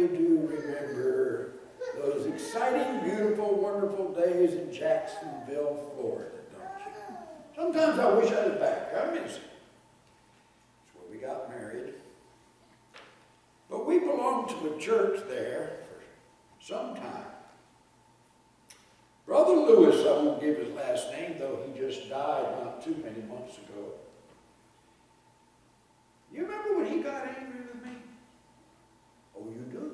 really do remember those exciting, beautiful, wonderful days in Jacksonville, Florida, don't you? Sometimes I wish I was back. I miss it. That's where we got married. But we belonged to a church there for some time. Brother Lewis, I won't give his last name, though he just died not too many months ago. You remember when he got angry with me? Oh, you do?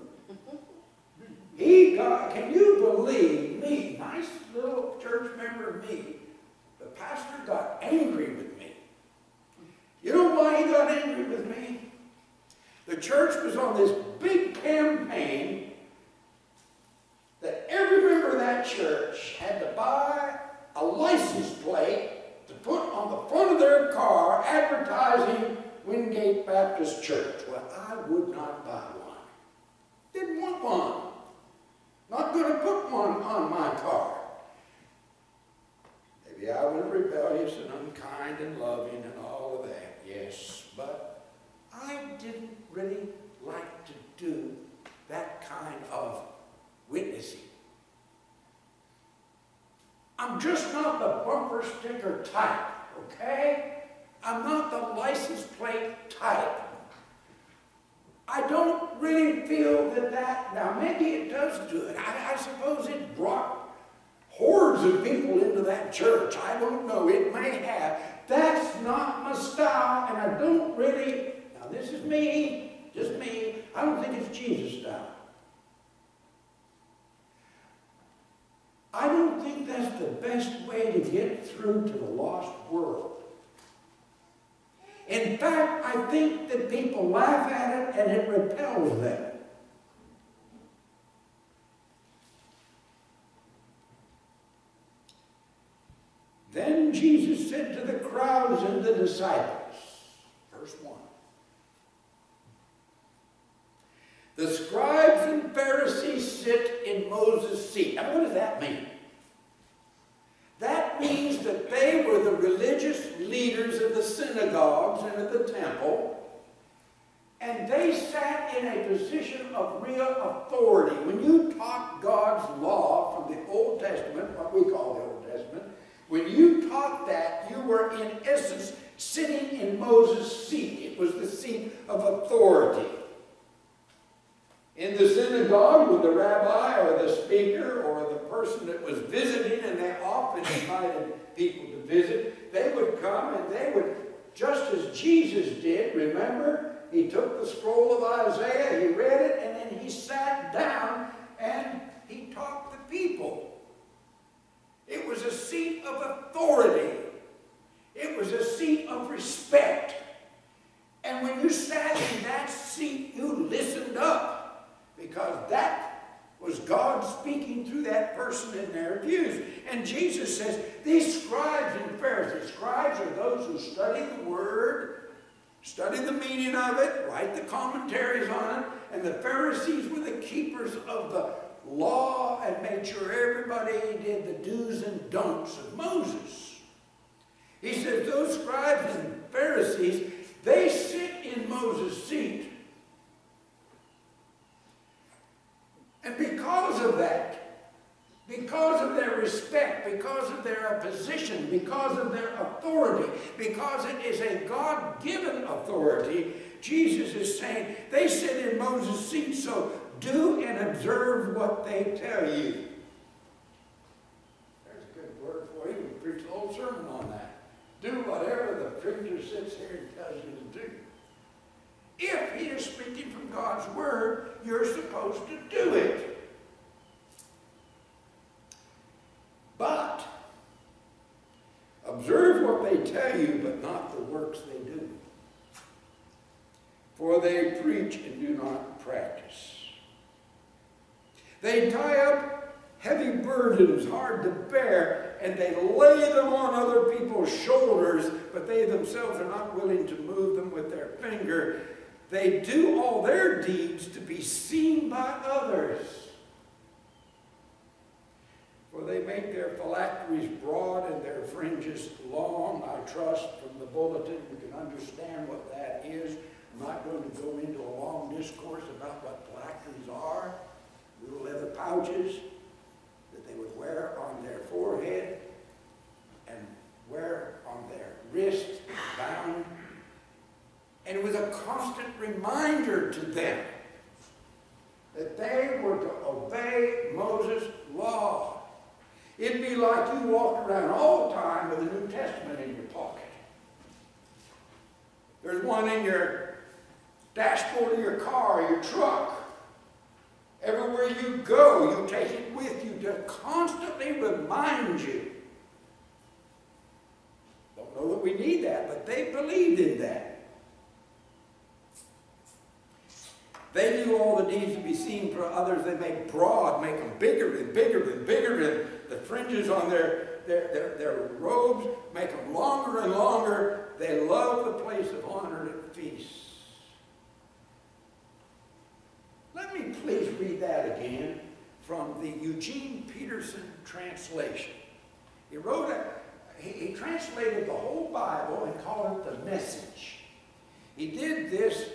Can you believe me, nice little church member me, the pastor got angry with me. You know why he got angry with me? The church was on this big campaign that every member of that church had to buy a license plate to put on the front of their car advertising Wingate Baptist Church. Well, I would not buy one. Didn't want one. Not going to put one on my car. Maybe I was rebellious and unkind and loving and all of that, yes, but I didn't really like to do that kind of witnessing. I'm just not the bumper sticker type, okay? I'm not the license plate type. I don't really feel that, now maybe it does do it. I suppose it brought hordes of people into that church. I don't know, it may have. That's not my style, and I don't really, now this is me, just me, I don't think it's Jesus' style. I don't think that's the best way to get through to the lost world. In fact, I think that people laugh at it and it repels them. Then Jesus said to the crowds and the disciples, verse 1, the scribes and Pharisees sit in Moses' seat. Now, what does that mean? That means that they were the religious leaders of the synagogues and of the temple, and they sat in a position of real authority. When you taught God's law from the Old Testament, what we call the Old Testament, when you taught that, you were in essence sitting in Moses' seat. It was the seat of authority. In the synagogue, when the rabbi or the speaker or the person that was visiting, and they often invited people to visit, they would come and they would, just as Jesus did, remember, he took the scroll of Isaiah, he read it, and then he sat down and he taught the people. It was a seat of authority. It was a seat of respect. And when you sat in that seat, you listened up. Because that was God speaking through that person in their views. And Jesus says, these scribes and Pharisees, scribes are those who study the Word, study the meaning of it, write the commentaries on it, and the Pharisees were the keepers of the law and made sure everybody did the do's and don'ts of Moses. He says those scribes and Pharisees, they sit in Moses' seat. And because of that, because of their respect, because of their position, because of their authority, because it is a God-given authority, Jesus is saying, they sit in Moses' seat, so do and observe what they tell you. There's a good word for you. We preach a whole sermon on that. Do whatever the preacher sits here and tells you to do. If he is speaking from God's Word, you're supposed to do it. But observe what they tell you, but not the works they do. For they preach and do not practice. They tie up heavy burdens hard to bear, and they lay them on other people's shoulders, but they themselves are not willing to move them with their finger. They do all their deeds to be seen by others. For they make their phylacteries broad and their fringes long. I trust from the bulletin you can understand what that is. I'm not going to go into a long discourse about what phylacteries are pouches that they would wear on their forehead and wear on their wrists, bound. And it was a constant reminder to them that they were to obey Moses' law. It'd be like you walked around all the time with the New Testament in your pocket. There's one in your dashboard of your car, your truck. Everywhere you go, you take it with you to constantly remind you. Don't know that we need that, but they believed in that. They knew all the deeds to be seen for others. They made broad, make them bigger and bigger and bigger, and the fringes on their robes make them longer and longer. They love the place of honor at feasts. Let me please read that again from the Eugene Peterson translation. He translated the whole Bible and called it the Message. He did this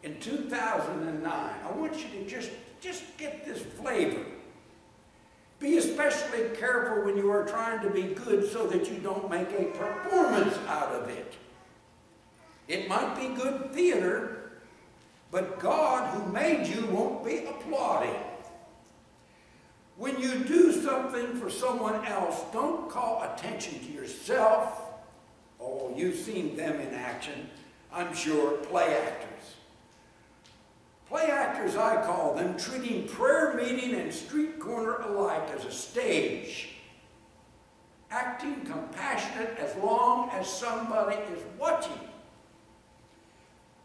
in 2009. I want you to just get this flavor. Be especially careful when you are trying to be good so that you don't make a performance out of it. It might be good theater, but God who made you won't be applauding. When you do something for someone else, don't call attention to yourself. Oh, you've seen them in action, I'm sure, play actors. Play actors, I call them, treating prayer meeting and street corner alike as a stage. Acting compassionate as long as somebody is watching.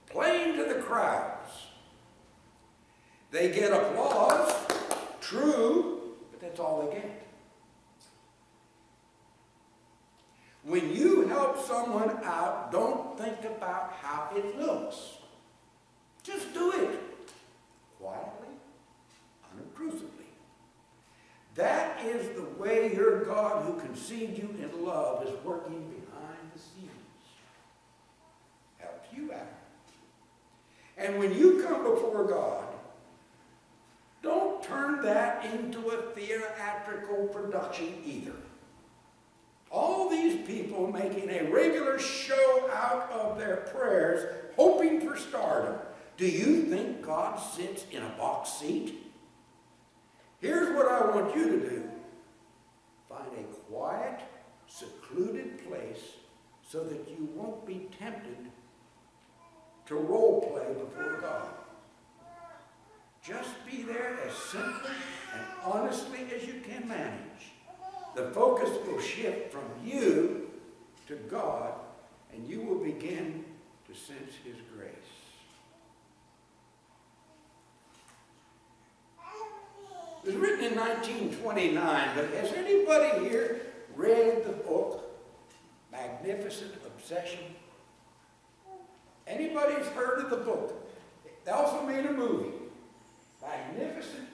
Playing to the crowds. They get applause, true, but that's all they get. When you help someone out, don't think about how it looks. Just do it. Quietly, unobtrusively. That is the way your God who conceived you in love is working behind the scenes. Helps you out. And when you come before God, don't turn that into a theatrical production either. All these people making a regular show out of their prayers, hoping for stardom. Do you think God sits in a box seat? Here's what I want you to do. Find a quiet, secluded place so that you won't be tempted to role play before God. Just be there as simply and honestly as you can manage. The focus will shift from you to God, and you will begin to sense His grace. It was written in 1929, but has anybody here read the book Magnificent Obsession? Anybody's heard of the book? They also made a movie, Magnificent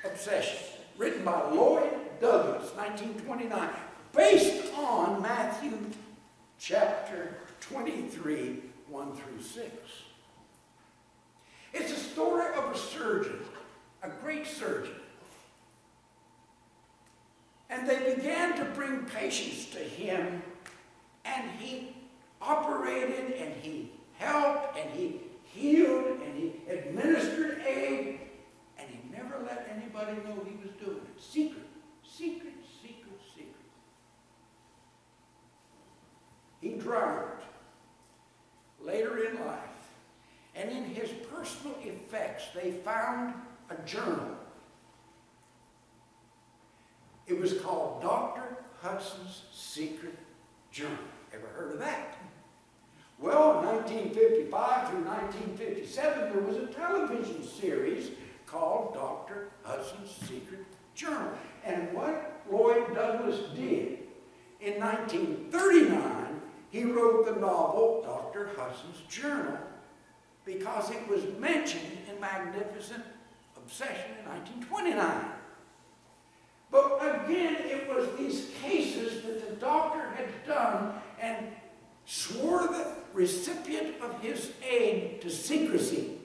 Obsession, written by Lloyd Douglas, 1929, based on Matthew chapter 23, 1 through 6. It's a story of a surgeon, a great surgeon. And they began to bring patients to him, and he operated, and he helped, and he healed, and he administered aid, and he never let anybody know he was doing it. Secret, secret, secret, secret. He drowned later in life, and in his personal effects, they found a journal. It was called Dr. Hudson's Secret Journal. Ever heard of that? Well, in 1955 through 1957, there was a television series called Dr. Hudson's Secret Journal. And what Lloyd Douglas did, in 1939, he wrote the novel Dr. Hudson's Journal because it was mentioned in Magnificent Obsession in 1929. But again, it was these cases that the doctor had done and swore the recipient of his aid to secrecy.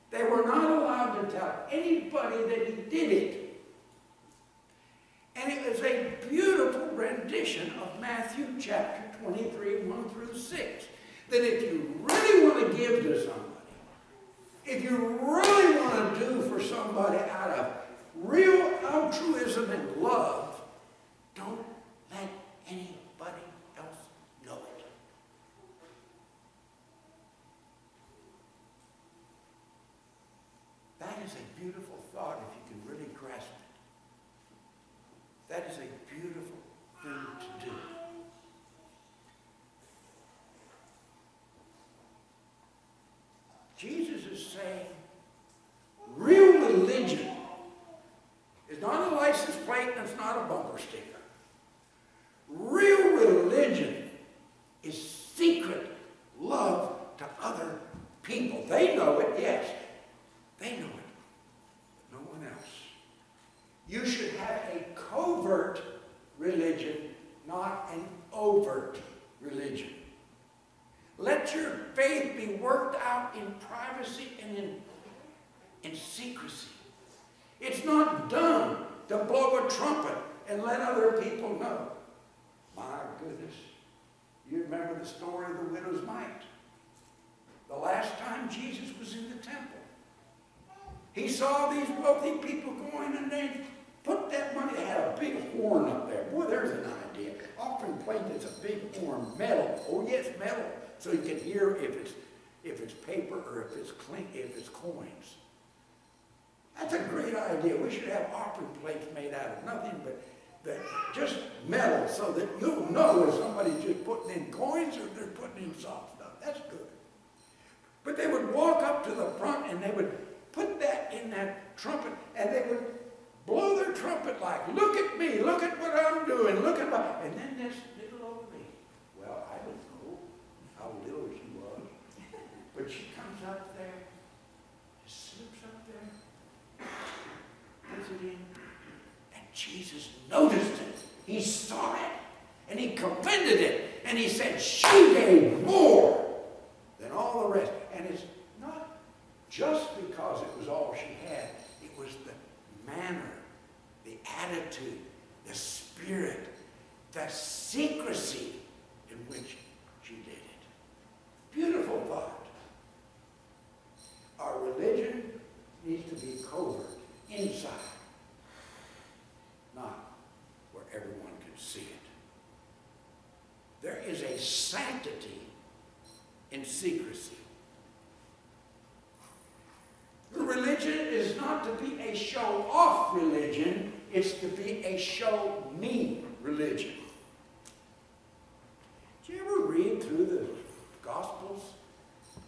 They were not allowed to tell anybody that he did it. edition of Matthew chapter 23, 1 through 6. That if you really want to give to somebody, if you really want to do for somebody out of real altruism and love, don't let anybody else know it. That is a beautiful thought if you can really grasp it. That is a beautiful thing to do. Jesus is saying real religion is not a license plate and it's not a bumper sticker. Real religion is secret love to other people. They know it, yes. They know it, but no one else. You should have a covert religion, not an overt religion. Let your faith be worked out in privacy and in secrecy. It's not done to blow a trumpet and let other people know. My goodness. You remember the story of the widow's mite. The last time Jesus was in the temple. He saw these wealthy people going and they put that money. They had a big horn up there. Boy, there's an idea. Offering plate is a big horn, metal. Oh yes, metal. So you can hear if it's paper or if it's coins. That's a great idea. We should have offering plates made out of nothing but just metal, so that you'll know if somebody's just putting in coins or they're putting in soft stuff. That's good. But they would walk up to the front and they would put that in that trumpet and they would blow their trumpet like, look at me, look at what I'm doing, look at my... And then this little old lady, well, I don't know how little she was, but she comes up there, slips up there, puts it in, and Jesus noticed it. He saw it, and he commended it, and he said, she gave more than all the rest. And it's not just because it was all she had, it was the manner, the attitude, the spirit, the secrecy in which she did it. Beautiful thought. Our religion needs to be covert, inside, not where everyone can see it. There is a sanctity in secrecy. The religion is not to be a show-off religion, it's to be a show-me religion. Did you ever read through the Gospels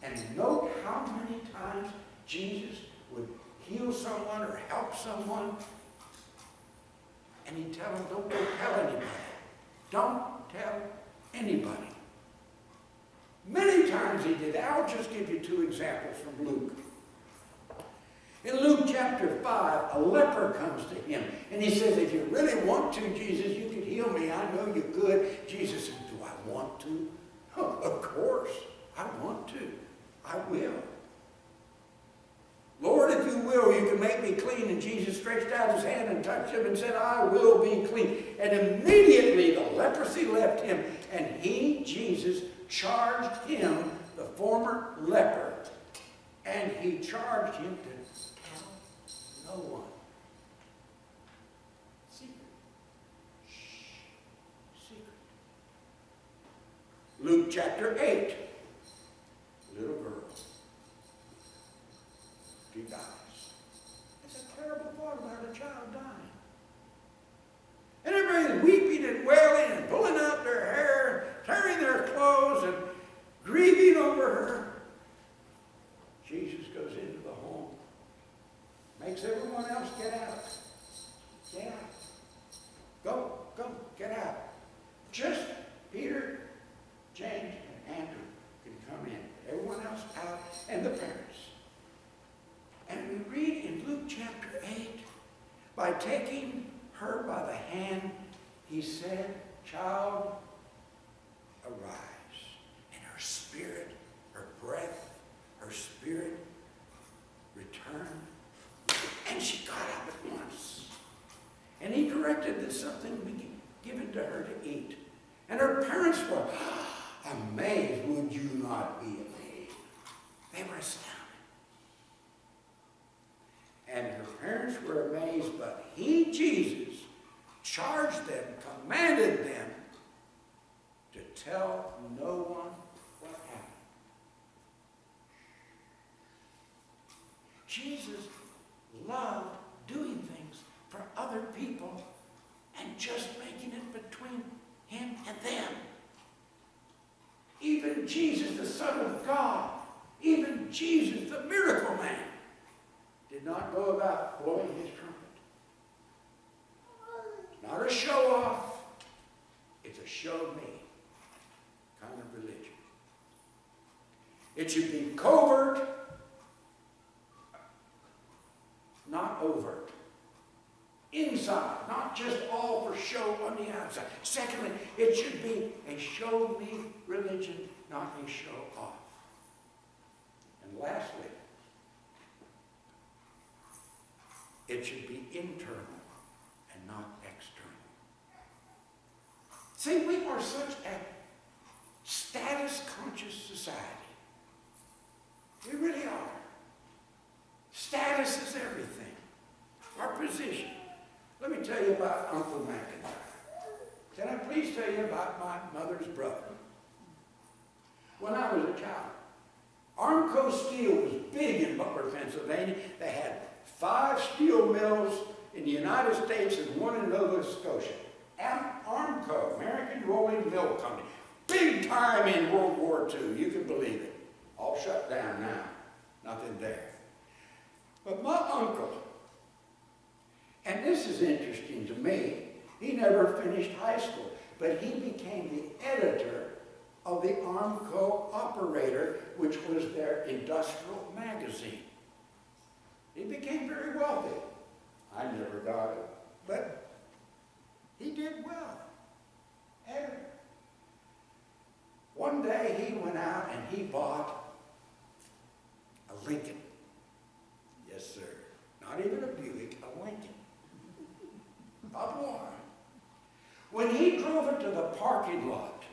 and note how many times Jesus would heal someone or help someone? And he'd tell them, don't go tell anybody. Don't tell anybody. Many times he did. I'll just give you two examples from Luke. In Luke chapter 5, a leper comes to him, and he says, if you really want to, Jesus, you could heal me. I know you could. Jesus says, do I want to? Oh, of course, I want to. I will. Lord, if you will, you can make me clean. And Jesus stretched out his hand and touched him and said, I will be clean. And immediately the leprosy left him, and he, Jesus, charged him, the former leper, and he charged him to tell no one. Secret. Shh. Secret. Luke chapter 8. Little girl. She dies. It's a terrible thought about a child dying. And everybody's weeping and wailing and pulling out their hair, tearing their clothes and grieving over her. Jesus goes into the home, makes everyone else get out. Get out. Go, get out. Just Peter, James, and Andrew can come in. Everyone else out, and the parents. And we read in Luke chapter 8, by taking her by the hand, he said, child, arise. And her spirit, her breath, her spirit returned. And she got up at once. And he directed that something be given given to her to eat. And her parents were amazed. Would you not be amazed? They were astounded. And her parents were amazed, but he, Jesus, charged them, commanded them to tell no one what happened. Jesus loved doing things for other people and just making it between him and them. Even Jesus, the Son of God, even Jesus, the miracle man, did not go about blowing his trumpet. It's not a show-off. It's a show-me kind of religion. It should be covert, not overt. Inside, not just all for show on the outside. Secondly, it should be a show-me religion, not a show-off. And lastly, it should be internal and not external. See, we are such a status-conscious society. We really are. Status is everything. Our position. Let me tell you about Uncle McIntyre. Can I please tell you about my mother's brother? When I was a child, Armco Steel was big in Bumber, Pennsylvania. They had 5 steel mills in the United States and 1 in Nova Scotia. Armco, American Rolling Mill Company, big time in World War II. You can believe it. All shut down now. Nothing there. But my uncle, and this is interesting to me, he never finished high school, but he became the editor of the Armco Operator, which was their industrial magazine. He became very wealthy. I never got it, but he did well. And one day he went out and he bought a Lincoln. Yes, sir. Not even a Buick, a Lincoln. Bob Warren. When he drove it to the parking lot,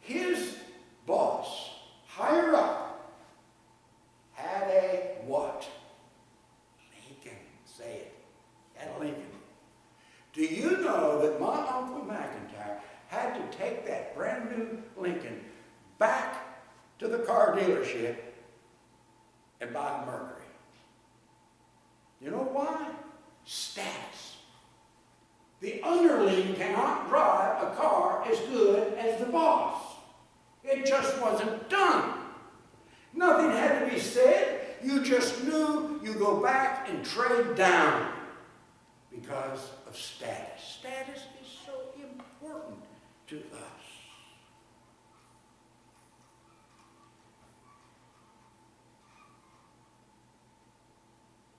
his boss, higher up, had a what? Lincoln. Say it. Had a Lincoln. Do you know that my Uncle McIntyre had to take that brand new Lincoln back to the car dealership and buy a Mercury? You know why? Status. The underling cannot drive a car as good as the boss. It just wasn't done. Nothing had to be said. You just knew you go back and trade down because of status. Status is so important to us.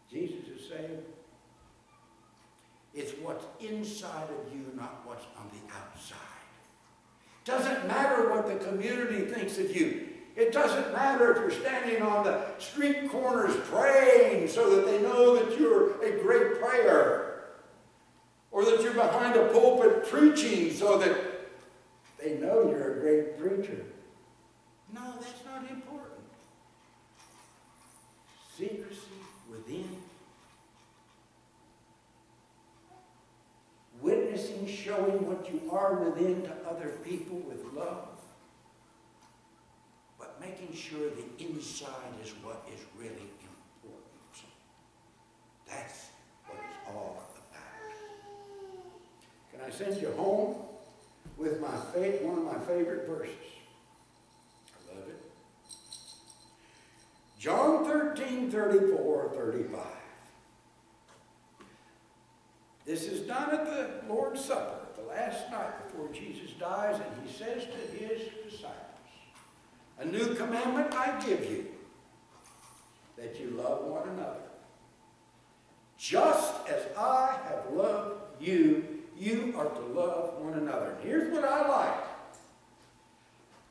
Jesus is saying, it's what's inside of you, not what's on the outside. Doesn't matter what the community thinks of you. It doesn't matter if you're standing on the street corners praying so that they know that you're a great prayer, or that you're behind a pulpit preaching so that they know you're a great preacher. No, that's not important. Secrecy within. Witnessing, showing what you are within to other people with love. But making sure the inside is what is really important. That's what it's all about. Can I send you home with one of my favorite verses? I love it. John 13:34-35. This is done at the Lord's Supper, the last night before Jesus dies, and he says to his disciples, a new commandment I give you, that you love one another. Just as I have loved you, you are to love one another. And here's what I like.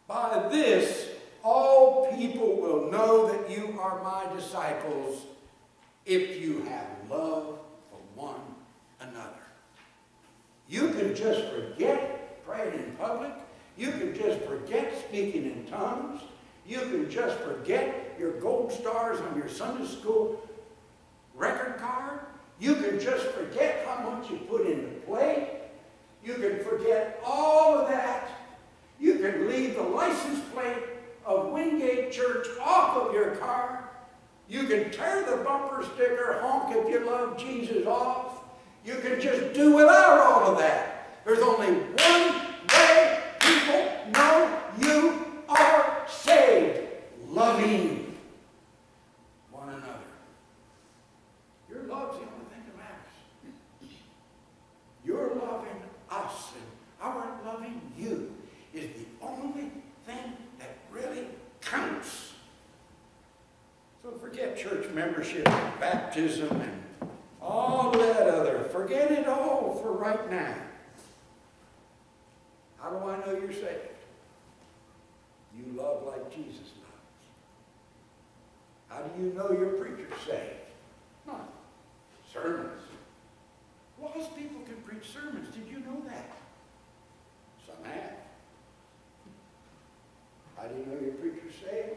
By this, all people will know that you are my disciples if you have love for one another. You can just forget praying in public. You can just forget speaking in tongues. You can just forget your gold stars on your Sunday school record card. You can just forget how much you put in the plate. You can forget all of that. You can leave the license plate of Wingate Church off of your car. You can tear the bumper sticker, honk if you love Jesus, off. You can just do without all of that. There's only one way people know you are saved: loving one another. Your love's the only thing that matters. Your loving us and our loving you is the only thing that really counts. So forget church membership, baptism, and all that other. Forget it all for right now. How do I know you're saved? You love like Jesus loves. How do you know your preacher's saved? Not sermons. Lost people can preach sermons. Did you know that? Some have. How do you know your preacher's saved?